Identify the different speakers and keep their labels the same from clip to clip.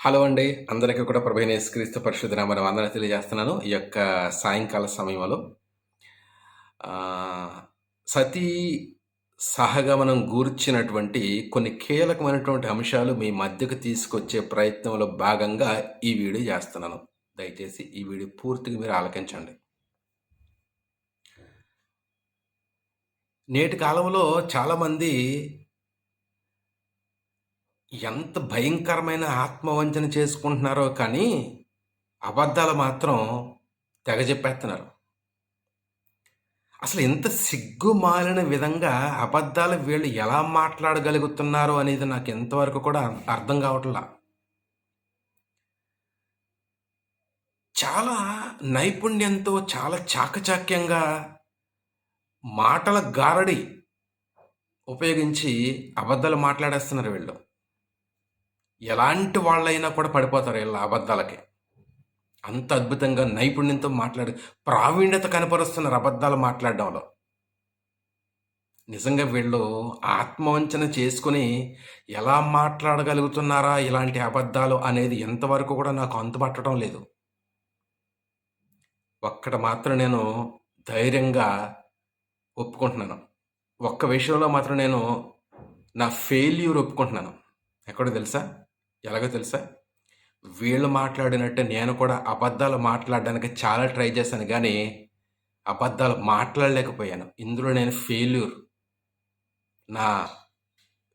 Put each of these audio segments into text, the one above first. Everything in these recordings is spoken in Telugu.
Speaker 1: హలో అండి. అందరికీ కూడా ప్రభువైన యేసుక్రీస్తు పరిశుద్ధ నామమున వందనాలు తెలియజేస్తున్నాను. ఈ యొక్క సాయంకాల సమయంలో ఆహ్, సతీ సహగమనం గూర్చినటువంటి కొన్ని కీలకమైనటువంటి అంశాలు మీ మధ్యకు తీసుకొచ్చే ప్రయత్నంలో భాగంగా ఈ వీడియో చేస్తున్నాను. దయచేసి ఈ వీడియో పూర్తిగా మీరు ఆలకించండి. నేటి కాలంలో చాలామంది ఎంత భయంకరమైన ఆత్మవంచన చేసుకుంటున్నారో కానీ, అబద్ధాలు మాత్రం తెగ చెప్పేస్తున్నారు. అసలు ఇంత సిగ్గుమాలిన విధంగా అబద్ధాలు వీళ్ళు ఎలా మాట్లాడగలుగుతున్నారో అనేది నాకు ఇంతవరకు కూడా అర్థం కావట్లా. చాలా నైపుణ్యంతో, చాలా చాకచక్యంగా మాటల గారడి ఉపయోగించి అబద్ధాలు మాట్లాడేస్తున్నారు వీళ్ళు. ఎలాంటి వాళ్ళైనా కూడా పడిపోతారు ఈళ్ళ అబద్ధాలకి. అంత అద్భుతంగా నైపుణ్యంతో ప్రావీణ్యత కనపరుస్తున్నారు అబద్ధాలు మాట్లాడడంలో. నిజంగా వీళ్ళు ఆత్మవంచన చేసుకొని ఎలా మాట్లాడగలుగుతున్నారా ఇలాంటి అబద్ధాలు అనేది ఎంతవరకు కూడా నాకు అంతుపట్టడం లేదు. ఒక్కటి మాత్రం నేను ధైర్యంగా ఒప్పుకుంటున్నాను. ఒక్క విషయంలో మాత్రం నేను నా ఫెయిల్యూర్ ఒప్పుకుంటున్నాను. ఎక్కడో తెలుసా? ఎలాగో తెలుసా? వీళ్ళు మాట్లాడినట్టే నేను కూడా అబద్ధాలు మాట్లాడడానికి చాలా ట్రై చేశాను గానీ, అబద్ధాలు మాట్లాడలేకపోయాను. ఇందులో నేను నా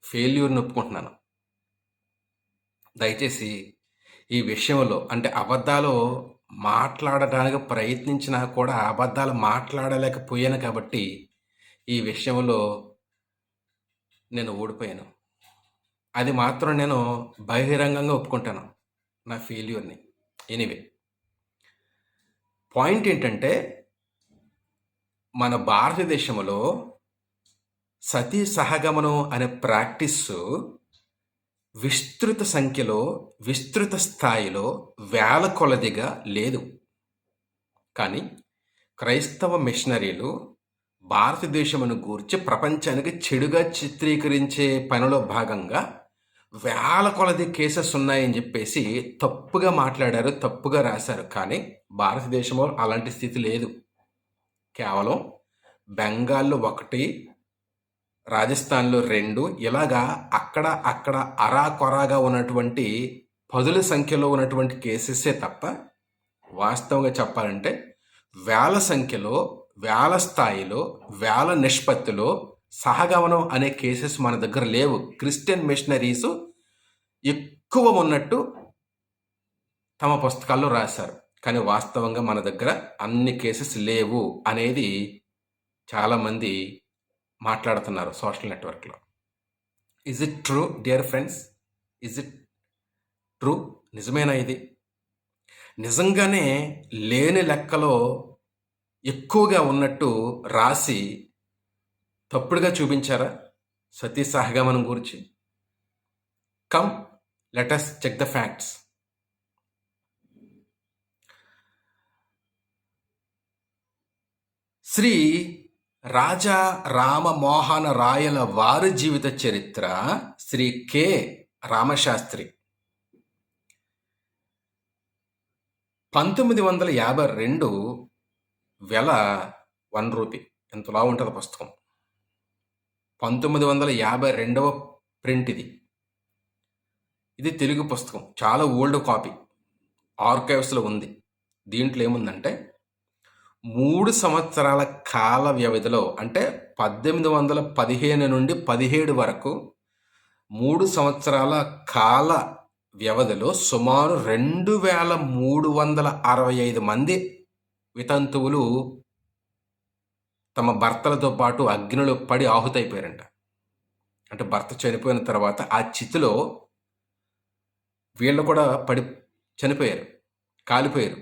Speaker 1: ఫెయిల్యూర్‌ని ఒప్పుకుంటున్నాను. దయచేసి ఈ విషయంలో అంటే అబద్ధాలు మాట్లాడడానికి ప్రయత్నించినా కూడా అబద్ధాలు మాట్లాడలేకపోయాను కాబట్టి, ఈ విషయంలో నేను ఓడిపోయాను. అది మాత్రం నేను బహిరంగంగా ఒప్పుకుంటాను. నా ఫెయిల్యూర్‌ని. ఎనీవే. పాయింట్ ఏంటంటే, మన భారతదేశంలో సతీ సహగమనం అనే ప్రాక్టీసు విస్తృత సంఖ్యలో, విస్తృత స్థాయిలో వేల కొలదిగా లేదు. కానీ క్రైస్తవ మిషనరీలు భారతదేశమును గూర్చి ప్రపంచానికి చెడుగా చిత్రీకరించే పనిలో భాగంగా వేల కొలది కేసెస్ ఉన్నాయని చెప్పేసి తప్పుగా మాట్లాడారు, తప్పుగా రాశారు. కానీ భారతదేశంలో అలాంటి స్థితి లేదు. కేవలం బెంగాల్‌లో 1, రాజస్థాన్‌లో 2 ఇలాగా అక్కడ అరాకొరాగా ఉన్నటువంటి పదుల సంఖ్యలో ఉన్నటువంటి కేసెసే తప్ప, వాస్తవంగా చెప్పాలంటే వేల సంఖ్యలో, వేల స్థాయిలో, వేల నిష్పత్తిలో సహగమనం అనే కేసెస్ మన దగ్గర లేవు. క్రిస్టియన్ మిషనరీసు ఎక్కువ ఉన్నట్టు తమ పుస్తకాల్లో రాశారు. కానీ వాస్తవంగా మన దగ్గర అన్ని కేసెస్ లేవు అనేది చాలామంది మాట్లాడుతున్నారు సోషల్ నెట్వర్క్‌లో. Is it true dear friends? Is it true? నిజమేనా ఇది? నిజంగానే లేని లెక్కలో ఎక్కువగా ఉన్నట్టు రాసి తప్పుడుగా చూపించారా సతీ సహగమనం గురించి? Come let us check the facts. Shri Raja Rammohan రాయల వారి జీవిత చరిత్ర, శ్రీ కె రామశాస్త్రి 1952 వెల ₹1. ఎంతలా ఉంటుంది పుస్తకం. 1952వ ప్రింట్ ఇది. ఇది తెలుగు పుస్తకం. చాలా ఓల్డ్ కాపీ. ఆర్కైవ్స్‌లో ఉంది. దీంట్లో ఏముందంటే 3 సంవత్సరాల కాల వ్యవధిలో అంటే 1815 నుండి 17 వరకు 3 సంవత్సరాల కాల వ్యవధిలో సుమారు 2365 మంది వితంతువులు తమ భర్తలతో పాటు అగ్నిలో పడి ఆహుతైపోయారంట. అంటే భర్త చనిపోయిన తర్వాత ఆ చితిలో వీళ్ళు కూడా పడి చనిపోయారు, కాలిపోయారు,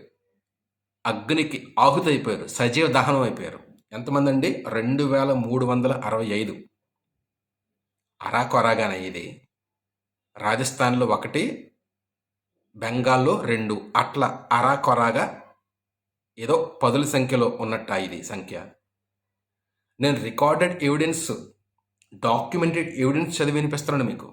Speaker 1: అగ్నికి ఆహుతైపోయారు, సజీవ దహనం అయిపోయారు. ఎంతమంది అండి? 2365. అరాకొరాగానే ఇది. రాజస్థాన్లో 1, బెంగాల్లో 2 అట్లా అరాకొరాగా ఏదో పదుల సంఖ్యలో ఉన్నట్ట ఇది సంఖ్య. నేను రికార్డెడ్ ఎవిడెన్స్, డాక్యుమెంటెడ్ ఎవిడెన్స్ చదివి వినిపిస్తున్నాను మీకు.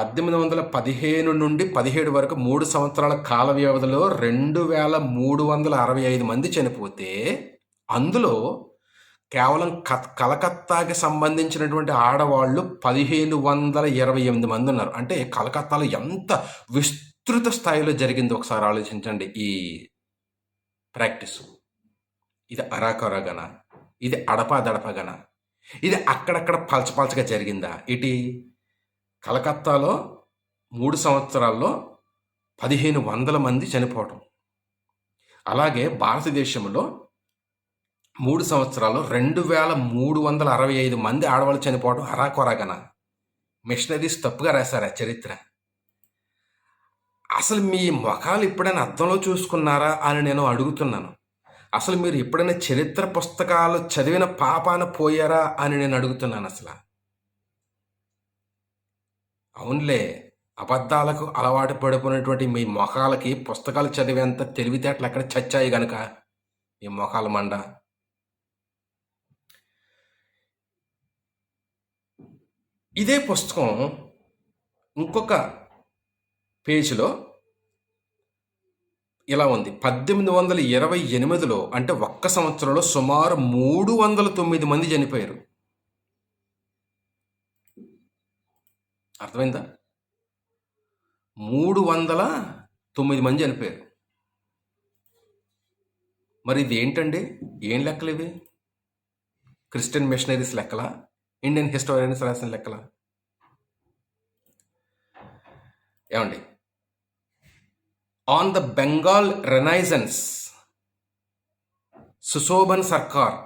Speaker 1: 1815 నుండి 17 వరకు 3 సంవత్సరాల కాల వ్యవధిలో 2365 మంది చనిపోతే అందులో కేవలం కలకత్తాకి సంబంధించినటువంటి ఆడవాళ్ళు 1528 మంది ఉన్నారు. అంటే కలకత్తాలో ఎంత విస్తృత స్థాయిలో జరిగింది ఒకసారి ఆలోచించండి ఈ ప్రాక్టీస్. ఇది అరాకొరగన, ఇది అడపాదడపగన, ఇది అక్కడక్కడ పలచపలచగా జరిగిందా? ఇటీ కలకత్తాలో 3 సంవత్సరాల్లో 1500 మంది చనిపోవటం. అలాగే భారతదేశంలో 3 సంవత్సరాల్లో 2365 మంది ఆడవాళ్ళు చనిపోవడం అరాకొరగన. మిషనరీస్ తప్పుగా రాశారా చరిత్ర? అసలు మీ ముఖాలు ఎప్పుడైనా అద్దంలో చూసుకున్నారా అని నేను అడుగుతున్నాను. అసలు మీరు ఎప్పుడైనా చరిత్ర పుస్తకాలు చదివిన పాపాన పోయారా అని నేను అడుగుతున్నాను అసలు. అవునులే, అబద్ధాలకు అలవాటు పడిపోయినటువంటి మీ మొఖాలకి పుస్తకాలు చదివేంత తెలివితేటలు ఎక్కడ చచ్చాయి గనుక మీ మొఖాల మండ. ఇదే పుస్తకం ఇంకొక పేజీలో ఇలా ఉంది. 1828లో అంటే ఒక్క సంవత్సరంలో సుమారు 309 మంది చనిపోయారు. అర్థమైందా? 309 మంది చనిపోయారు. మరి ఇది ఏంటండి? ఏం లెక్కలు ఇవి? క్రిస్టియన్ మిషనరీస్ లెక్కలా? ఇండియన్ హిస్టోరియన్స్ రాసిన లెక్కలా? ఏమండి, on the Bengal renaissance, Sushobhan Sarkar,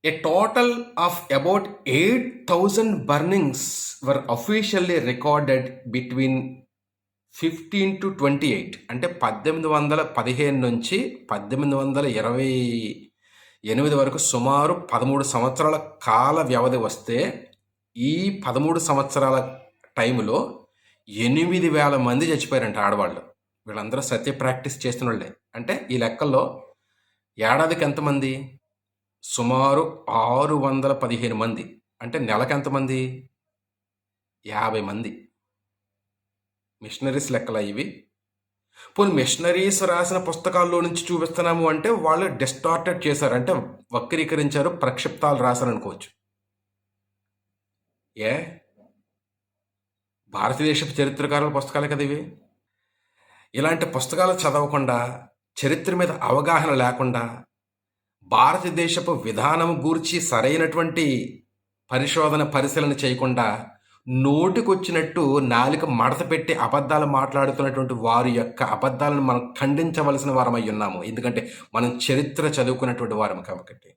Speaker 1: a total of about 8,000 burnings were officially recorded between 15 to 28. అంటే 1815 నుంచి 1828 వరకు సుమారు 13 సంవత్సరాల కాల వ్యవధి వస్తే ఈ 13 సంవత్సరాల టైంలో 8,000 మంది చచ్చిపోయారంట ఆడవాళ్ళు. వీళ్ళందరూ సత్య ప్రాక్టీస్ చేస్తున్న వాళ్ళే. అంటే ఈ లెక్కల్లో ఏడాదికి ఎంతమంది? సుమారు 615 మంది. అంటే నెలకు ఎంతమంది? 50 మంది. మిషనరీస్ లెక్కల ఇవి. పోనీ మిషనరీస్ రాసిన పుస్తకాల్లో నుంచి చూపిస్తున్నాము అంటే వాళ్ళు డిస్టార్టెడ్ చేశారు, అంటే వక్రీకరించారు, ప్రక్షిప్తాలు రాశారు అనుకోవచ్చు. భారతదేశపు చరిత్రకారుల పుస్తకాలే కదా ఇవి. ఇలాంటి పుస్తకాలు చదవకుండా, చరిత్ర మీద అవగాహన లేకుండా, భారతదేశపు విధానం గూర్చి సరైనటువంటి పరిశీలన చేయకుండా నోటికొచ్చినట్టు నాలుక మడత పెట్టి అబద్ధాలు మాట్లాడుతున్నటువంటి వారి యొక్క అబద్ధాలను మనం ఖండించవలసిన వారమై ఉన్నాము. ఎందుకంటే మనం చరిత్ర చదువుకున్నటువంటి వారము కాబట్టి.